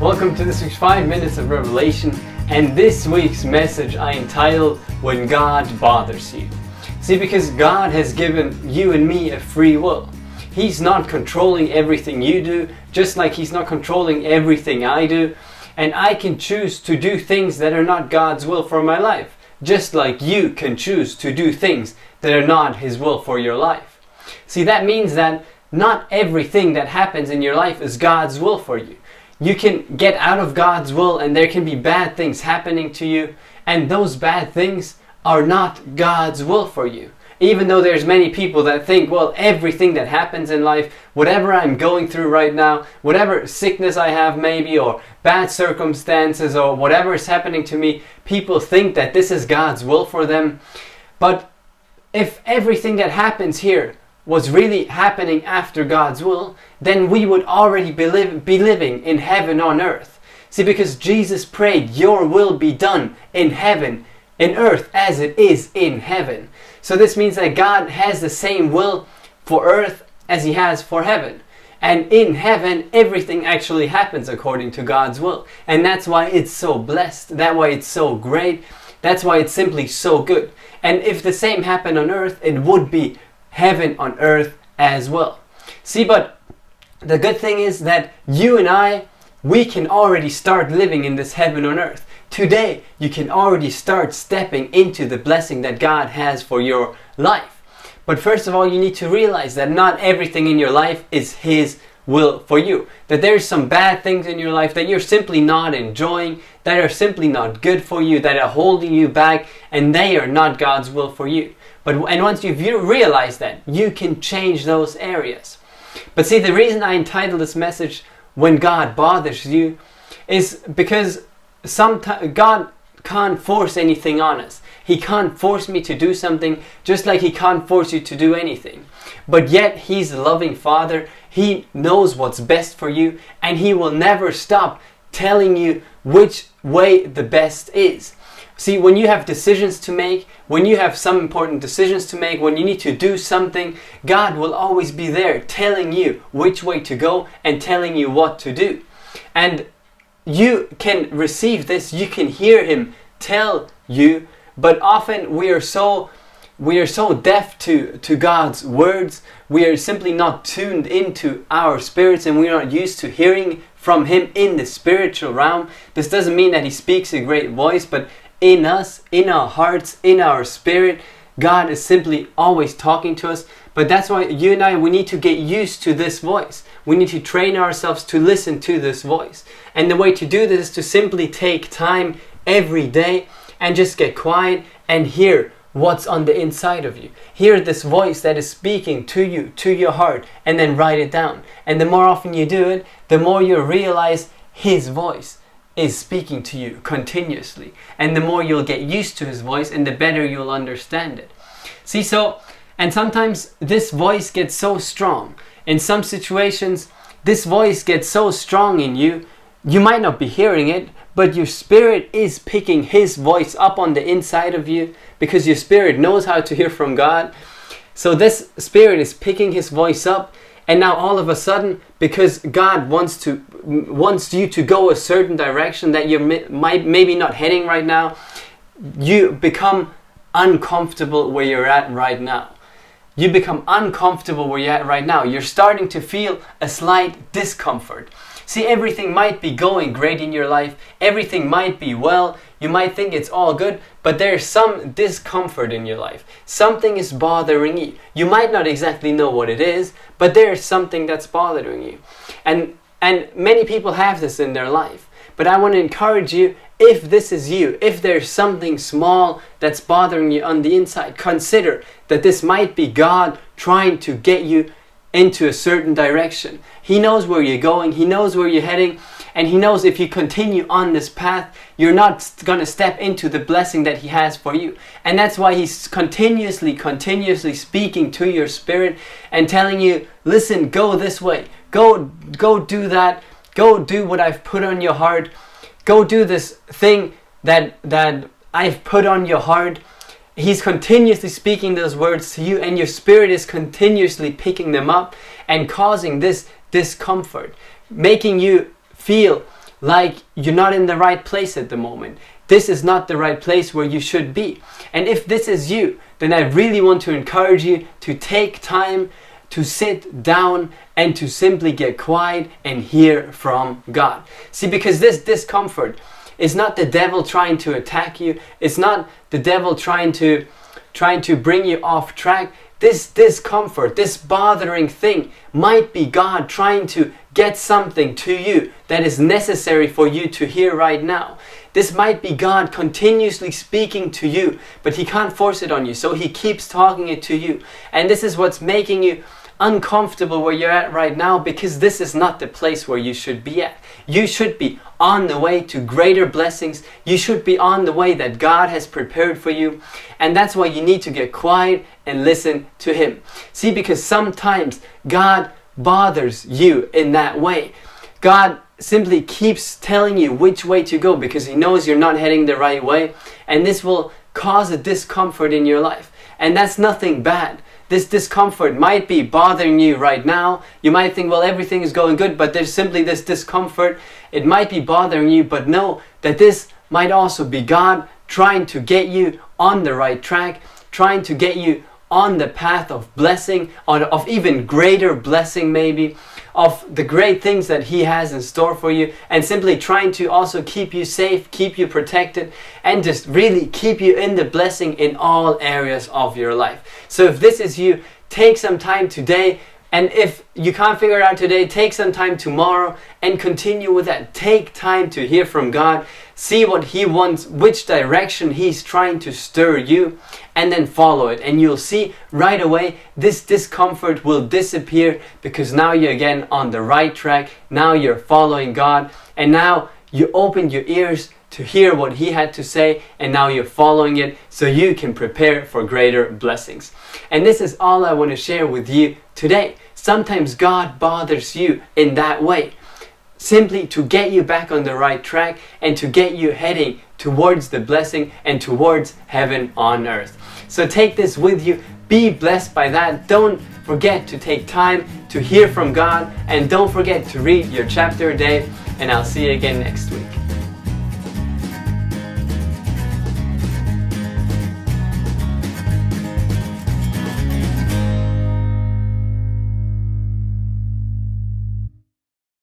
Welcome to this week's 5 Minutes of Revelation, and this week's message I entitled, When God Bothers You. See, because God has given you and me a free will. He's not controlling everything you do, just like He's not controlling everything I do. And I can choose to do things that are not God's will for my life, just like you can choose to do things that are not His will for your life. See, that means that not everything that happens in your life is God's will for you. You can get out of God's will and there can be bad things happening to you, and those bad things are not God's will for you. Even though there's many people that think, well, everything that happens in life, whatever I'm going through right now, whatever sickness I have maybe, or bad circumstances, or whatever is happening to me, people think that this is God's will for them. But if everything that happens here was really happening after God's will, then we would already be living in heaven on earth. See, because Jesus prayed, your will be done in heaven, in earth, as it is in heaven. So this means that God has the same will for earth as He has for heaven. And in heaven, everything actually happens according to God's will. And that's why it's so blessed. That's why it's so great. That's why it's simply so good. And if the same happened on earth, it would be heaven on earth as well. See, but the good thing is that you and I, we can already start living in this heaven on earth. Today, you can already start stepping into the blessing that God has for your life. But first of all, you need to realize that not everything in your life is His will for you. That there's some bad things in your life that you're simply not enjoying, that are simply not good for you, that are holding you back, and they are not God's will for you. And once you realize that, you can change those areas. But see, the reason I entitled this message, When God Bothers You, is because sometimes God can't force anything on us. He can't force me to do something, just like He can't force you to do anything. But yet He's a loving Father. He knows what's best for you, and He will never stop telling you which way the best is. See, when you have decisions to make, when you have some important decisions to make, when you need to do something, God will always be there telling you which way to go and telling you what to do. And you can receive this, you can hear Him tell you, but often we are so deaf to God's words. We are simply not tuned into our spirits, and we are not used to hearing from Him in the spiritual realm. This doesn't mean that He speaks a great voice, but in us, in our hearts, in our spirit, God is simply always talking to us. But that's why you and I, we need to get used to this voice. We need to train ourselves to listen to this voice. And the way to do this is to simply take time every day and just get quiet and hear what's on the inside of you. Hear this voice that is speaking to you, to your heart, and then write it down. And the more often you do it, the more you realize His voice is speaking to you continuously. And the more you'll get used to His voice, and the better you'll understand it. See, and sometimes this voice gets so strong. In some situations, this voice gets so strong in you, you might not be hearing it, but your spirit is picking His voice up on the inside of you, because your spirit knows how to hear from God. So this spirit is picking His voice up, and now all of a sudden, because God wants you to go a certain direction that you're maybe not heading right now, you become uncomfortable where you're at right now. You become uncomfortable where you're at right now. You're starting to feel a slight discomfort. See, everything might be going great in your life. Everything might be well. You might think it's all good, but there's some discomfort in your life. Something is bothering you. You might not exactly know what it is, but there's something that's bothering you. And many people have this in their life. But I want to encourage you, if this is you, if there's something small that's bothering you on the inside, consider that this might be God trying to get you into a certain direction. He knows where you're going, He knows where you're heading, and He knows if you continue on this path, you're not going to step into the blessing that He has for you. And that's why He's continuously speaking to your spirit and telling you, listen, go this way, go do that, go do what I've put on your heart, go do this thing that I've put on your heart. He's continuously speaking those words to you, and your spirit is continuously picking them up and causing this discomfort, making you feel like you're not in the right place at the moment. This is not the right place where you should be. And if this is you, then I really want to encourage you to take time to sit down and to simply get quiet and hear from God. See, because this discomfort is not the devil trying to attack you. It's not the devil trying to bring you off track. This discomfort, this bothering thing might be God trying to get something to you that is necessary for you to hear right now. This might be God continuously speaking to you, but He can't force it on you, so He keeps talking it to you. And this is what's making you uncomfortable where you're at right now, because this is not the place where you should be at. You should be on the way to greater blessings. You should be on the way that God has prepared for you. And that's why you need to get quiet and listen to Him. See, because sometimes God bothers you in that way. God simply keeps telling you which way to go because He knows you're not heading the right way, and this will cause a discomfort in your life. And that's nothing bad. This discomfort might be bothering you right now. You might think, well, everything is going good, but there's simply this discomfort. It might be bothering you, but know that this might also be God trying to get you on the right track, trying to get you on the path of blessing, of even greater blessing maybe, of the great things that He has in store for you, and simply trying to also keep you safe, keep you protected, and just really keep you in the blessing in all areas of your life. So if this is you, take some time today, and if you can't figure it out today, take some time tomorrow and continue with that. Take time to hear from God, see what He wants, which direction He's trying to stir you, and then follow it. And you'll see right away this discomfort will disappear, because now you're again on the right track. Now you're following God, and now you opened your ears to hear what He had to say, and now you're following it so you can prepare for greater blessings. And this is all I want to share with you today. Sometimes God bothers you in that way, simply to get you back on the right track and to get you heading towards the blessing and towards heaven on earth. So take this with you. Be blessed by that. Don't forget to take time to hear from God, and don't forget to read your chapter a day, and I'll see you again next week.